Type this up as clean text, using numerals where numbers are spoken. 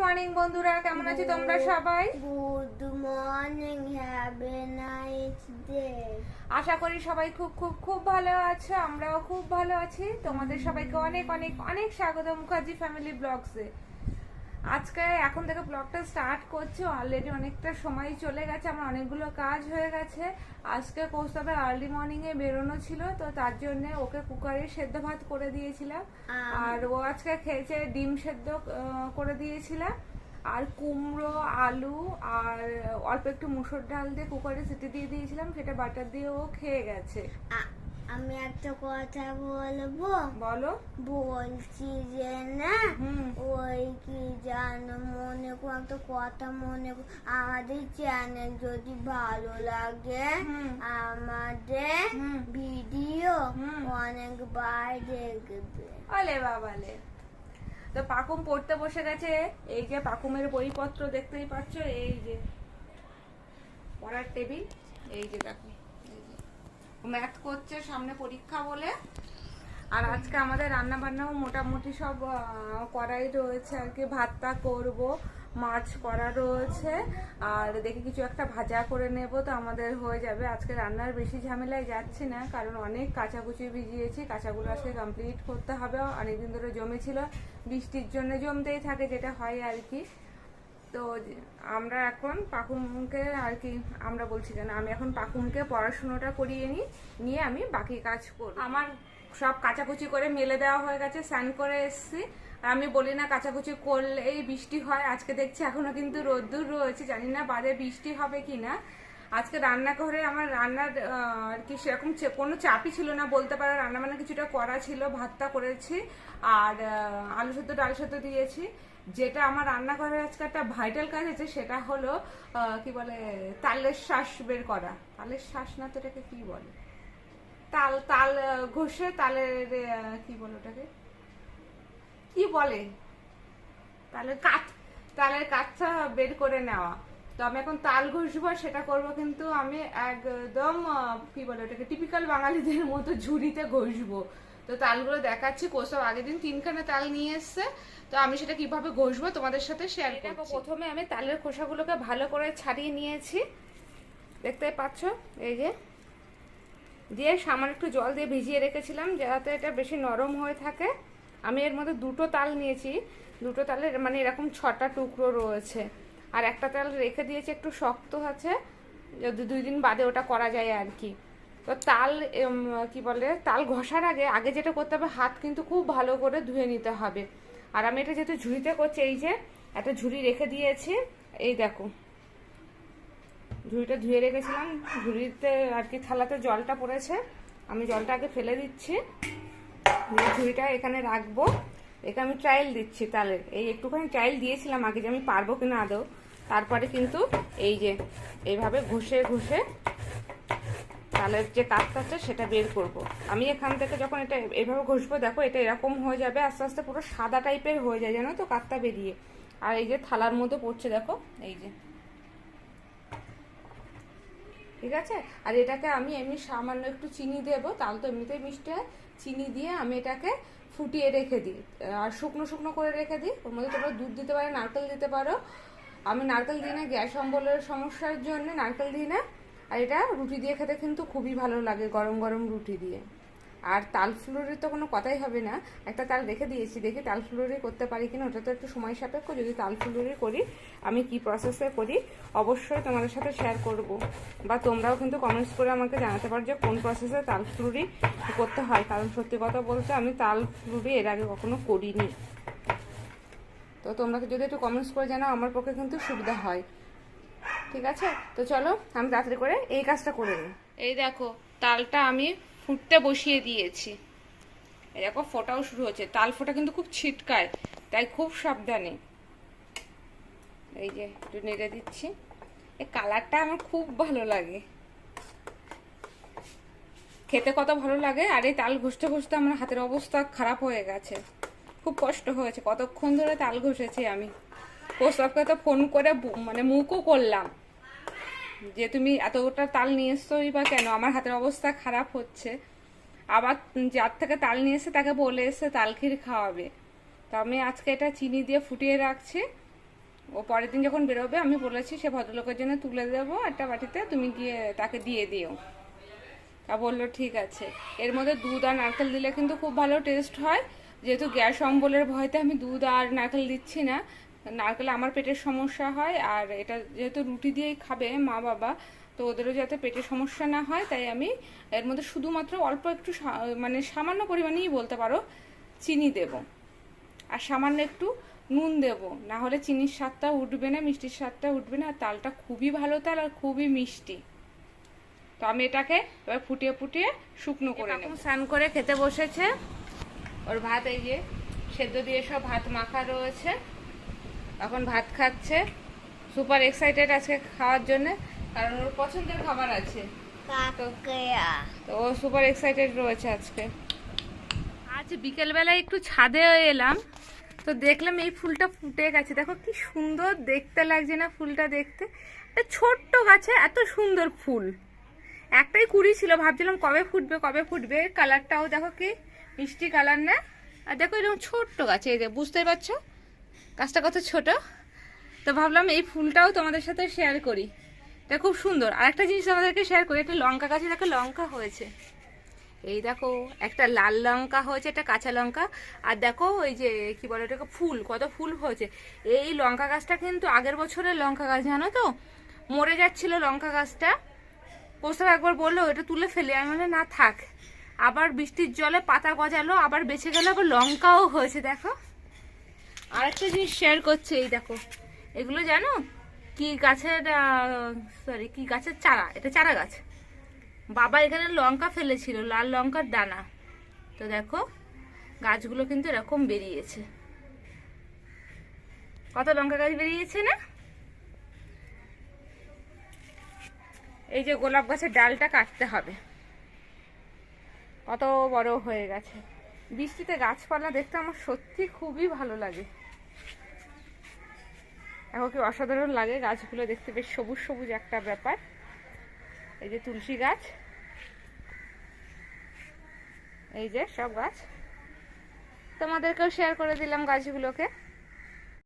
Morning বন্ধুরা, কেমন আছো তোমরা সবাই? Good morning, have a nice day. আশা করি সবাই খুব খুব খুব ভালো আছো। আমরাও খুব ভালো আছি। তোমাদের সবাইকে অনেক অনেক অনেক স্বাগত মুখার্জি ফ্যামিলি ব্লগসে। আজকে এখন থেকে ব্লগটা স্টার্ট করছি। অলরেডি অনেকটা সময় চলে গেছে, আমার অনেকগুলো কাজ হয়ে গেছে। আজকে কৌস্তবের আর্লি মর্নিংয়ে বেরোনো ছিল, তো তার জন্য ওকে কুকারে সেদ্ধ ভাত করে দিয়েছিলাম। আর ও আজকে খেয়েছে ডিম সেদ্ধ করে দিয়েছিলাম। আর কুমড়ো, আলু আর অল্প একটু মুসুর ডাল দিয়ে কুকারে সিটি দিয়ে দিয়েছিলাম, সেটা বাটার দিয়ে ও খেয়ে গেছে। আমি একটা কথা বলবো। বলো। বলছি যে না, ওই কি জানো, মনে করো একটা কথা, আমাদের চ্যানেল যদি ভালো লাগে আমাদের ভিডিও অনেকবার দেখবে। আলে বাবালে। তো পাকুম পড়তে বসে গেছে। এই যে পাকুমের বইপত্র দেখতেই পাচ্ছ, এই যে পড়ার টেবিল, এই যে দেখো ম্যাথ করছে, সামনে পরীক্ষা বলে। আর আজকে আমাদের রান্না বান্নাও মোটামুটি সব করাই রয়েছে আর কি। ভাতটা করব, মাছ করা রয়েছে, আর দেখি কিছু একটা ভাজা করে নেব, তো আমাদের হয়ে যাবে। আজকে রান্নার বেশি ঝামেলায় যাচ্ছি না, কারণ অনেক কাঁচাকুচি ভিজিয়েছি, কাঁচাগুলো আজকে কমপ্লিট করতে হবে। অনেকদিন ধরে জমেছিল, বৃষ্টির জন্য জমতেই থাকে, যেটা হয় আর কি। তো আমরা এখন পাকুমকে আর কি, আমরা বলছি কেন, আমি এখন পাকুমকে পড়াশুনোটা করিয়ে নিয়ে আমি বাকি কাজ করব। আমার সব কাচাকুচি করে মেলে দেওয়া হয়ে গেছে, স্নান করে এসেছি। আমি বলি না কাচাকুচি করলেই বৃষ্টি হয়, আজকে দেখছি এখনো কিন্তু রোদ্দুর রয়েছে, জানি না বাদে বৃষ্টি হবে কিনা। আজকে রান্নাঘরে আমার রান্নার আর কি সেরকম কোনো চাপই ছিল না বলতে পারো। রান্নাবান্না কিছুটা করা ছিল, ভাতটা করেছি আর আলু সেদ্ধ ডাল সেদ্ধ দিয়েছি। যেটা আমার রান্নাঘরের আজকে একটা ভাইটাল কাজ আছে, সেটা হলো কি বলে, তালের শ্বাস বের করা। তালের শ্বাস না তো, এটাকে কি বলে, তাল তাল ঘষে তালের কি বলে, ওটাকে কি বলে, তালের কাঠটা বের করে নেওয়া। তো আমি এখন তাল ঘষবো, সেটা করব, কিন্তু আমি একদম কি বলে ওটাকে, টিপিক্যাল বাঙালিদের মতো ঝুড়িতে ঘষবো। তো তালগুলো দেখাচ্ছি। কোসব আগের দিন 3খানা তাল নিয়ে এসছে, তো আমি সেটা কিভাবে ঘষবো তোমাদের সাথে শেয়ার করব। প্রথমে আমি তালের খোসাগুলোকে ভালো করে ছাড়িয়ে নিয়েছি, দেখতে পাচ্ছ, এই যে দিয়ে সামান্য একটু জল দিয়ে ভিজিয়ে রেখেছিলাম যাতে এটা বেশি নরম হয়ে থাকে। আমি এর মধ্যে 2টো তাল নিয়েছি, 2টো তালের মানে এরকম 6টা টুকরো রয়েছে। আর একটা তাল রেখে দিয়েছি, একটু শক্ত আছে, যদি 2 দিন বাদে ওটা করা যায় আর কি। তো তাল কি বলে, তাল ঘষার আগে যেটা করতে হবে, হাত কিন্তু খুব ভালো করে ধুয়ে নিতে হবে। আর আমি এটা যেহেতু ঝুড়িতে করছি, এই যে একটা ঝুড়ি রেখে দিয়েছি, এই দেখো ঝুড়িটা ধুয়ে রেখেছিলাম, ঝুড়িতে আর কি থালাতে জলটা পড়েছে, আমি জলটা আগে ফেলে দিচ্ছি, ঝুড়িটা এখানে রাখবো। এখানে আমি ট্রায়াল দিচ্ছি তালের, এই একটুখানি ট্রায়াল দিয়েছিলাম আগে যে আমি পারবো কিনা আদৌ। তারপরে কিন্তু এই যে এইভাবে ঘষে ঘষে তালের যে কাঠটা আছে সেটা বের করব। আমি এখান থেকে যখন এটা এইভাবে ঘষবো, দেখো এটা এরকম হয়ে যাবে, আস্তে আস্তে পুরো সাদা টাইপের হয়ে যায়, জানো তো, কাঠটা বেরিয়ে। আর এই যে থালার মধ্যে পড়ছে, দেখো এই যে, ঠিক আছে। আর এটাকে আমি এমনি সামান্য একটু চিনি দেবো, তাল তো এমনিতেই মিষ্টি হয়, চিনি দিয়ে আমি এটাকে ফুটিয়ে রেখে দিই, আর শুকনো শুকনো করে রেখে দিই। ওর মধ্যে তোমরা দুধ দিতে পারো, নারকেল দিতে পারো। আমি নারকেল দিই না, গ্যাস অম্বলের সমস্যার জন্য নারকেল দিই না। আর এটা রুটি দিয়ে খেতে কিন্তু খুবই ভালো লাগে, গরম গরম রুটি দিয়ে। আর তাল ফুলুরির তো কোনো কথাই হবে না, একটা তাল রেখে দিয়েছি, দেখি তাল ফুলুরি করতে পারি কিনা। ওটা তো একটু সময় সাপেক্ষ, যদি তাল ফুলুরি করি, আমি কি প্রসেসে করি অবশ্যই তোমাদের সাথে শেয়ার করব। বা তোমরাও কিন্তু কমেন্টস করে আমাকে জানাতে পারো যে কোন প্রসেসে তাল ফুলুরি করতে হয়, কারণ সত্যি কথা বলতে আমি তাল ফুলুরি এর আগে কখনো করিনি। তো তোমরা যদি একটু কমেন্টস করে জানাও, আমার পক্ষে কিন্তু সুবিধা হয়, ঠিক আছে। তো চলো আমি তাড়াতাড়ি করে এই কাজটা করে নিই। এই দেখো তালটা আমি ফুটতে বসিয়ে দিয়েছি, এই দেখো ফোটাও শুরু হচ্ছে। তাল ফোটা কিন্তু খুব ছিটকায়, তাই খুব সাবধানে। এই যে একটু নেড়ে দিচ্ছি, এই কালারটা আমার খুব ভালো লাগে, খেতে কত ভালো লাগে। আর এই তাল ঘষতে ঘষতে আমার হাতের অবস্থা খারাপ হয়ে গেছে, খুব কষ্ট হয়েছে, কতক্ষণ ধরে তাল ঘষেছি আমি। প্রস্তাবকে তো ফোন করে মানে মুখও করলাম যে তুমি এতটা তাল নিয়ে এসছোই বা কেন, আমার হাতের অবস্থা খারাপ হচ্ছে। আবার যার থেকে তাল নিয়ে এসে তাকে বলে এসে তাল ক্ষীর খাওয়াবে। তো আমি আজকে এটা চিনি দিয়ে ফুটিয়ে রাখছি, ও পরের দিন যখন বেরোবে আমি বলেছি সে ভদ্রলোকের জন্য তুলে দেবো একটা বাটিতে, তুমি গিয়ে তাকে দিয়ে দিও। তা বললো ঠিক আছে। এর মধ্যে দুধ আর নারকেল দিলে কিন্তু খুব ভালো টেস্ট হয়। যেহেতু গ্যাস অম্বলের ভয়তে আমি দুধ আর নারকেল দিচ্ছি না, নারকেলে আমার পেটের সমস্যা হয়, আর এটা যেহেতু রুটি দিয়েই খাবে মা বাবা, তো ওদেরও যাতে পেটের সমস্যা না হয়, তাই আমি এর মধ্যে শুধুমাত্র অল্প একটু মানে সামান্য পরিমাণেই বলতে পারো চিনি দেব, আর সামান্য একটু নুন দেব, না হলে চিনির স্বাদটা উঠবে না, মিষ্টির স্বাদটা উঠবে না। আর তালটা খুবই ভালো তাল আর খুবই মিষ্টি। তো আমি এটাকে এবার ফুটিয়ে ফুটিয়ে শুকনো করে নেব। স্নান করে খেতে বসেছে, ওর ভাত এই যে সেদ্ধ দিয়ে সব ভাত মাখা রয়েছে, এখন ভাত খাচ্ছে। সুপার এক্সাইটেড আজকে খাওয়ার জন্য, কারণ ওর পছন্দের খাবার আছে, তো ও সুপার এক্সাইটেড রয়েছে আজকে। আজ বিকেলবেলায় একটু ছাদে এলাম, তো দেখলাম এই ফুলটা ফুটে গেছে। দেখো কি সুন্দর দেখতে লাগছে না ফুলটা দেখতে, একটা ছোট্ট গাছে এত সুন্দর ফুল। একটাই কুড়ি ছিল, ভাবছিলাম কবে ফুটবে কবে ফুটবে। কালারটাও দেখো কি মিষ্টি কালার না, আর দেখো এরকম ছোট্ট গাছে, এই যে বুঝতে পারছো গাছটা কত ছোট। তো ভাবলাম এই ফুলটাও তোমাদের সাথে শেয়ার করি, এটা খুব সুন্দর। আর একটা জিনিস আমাদেরকে শেয়ার করি, একটা লঙ্কা গাছে দেখো লঙ্কা হয়েছে, এই দেখো একটা লাল লঙ্কা হয়েছে, একটা কাঁচা লঙ্কা, আর দেখো ওই যে কি বলে এটাকে ফুল, কত ফুল হয়েছে। এই লঙ্কা গাছটা কিন্তু আগের বছরের লঙ্কা গাছ, জানো তো, মরে যাচ্ছিল লঙ্কা গাছটা। কোথাও একবার বললো এটা তুলে ফেলে, আমি বলে না থাক, আবার বৃষ্টির জলে পাতা গজালো, আবার বেঁচে গেল, আবার লঙ্কাও হয়েছে। দেখো আর একটা জিনিস শেয়ার করছে, এই দেখো এগুলো জানো কি গাছের, সরি কি গাছের চারা, এটা চারা গাছ। বাবা এখানে লঙ্কা ফেলেছিল, লাল লঙ্কার দানা, তো দেখো গাছগুলো কিন্তু এরকম বেরিয়েছে, কত লঙ্কা গাছ বেরিয়েছে না। এই যে গোলাপ গাছের ডালটা কাটতে হবে, কত বড় হয়ে গেছে। বৃষ্টিতে গাছপালা দেখতে আমার সত্যি খুবই ভালো লাগে, এখন কি অসাধারণ লাগে গাছগুলো দেখতে, বেশ সবুজ সবুজ একটা ব্যাপার। এই যে তুলসী গাছ, এই যে সব গাছ, তোমাদেরকেও শেয়ার করে দিলাম গাছগুলোকে।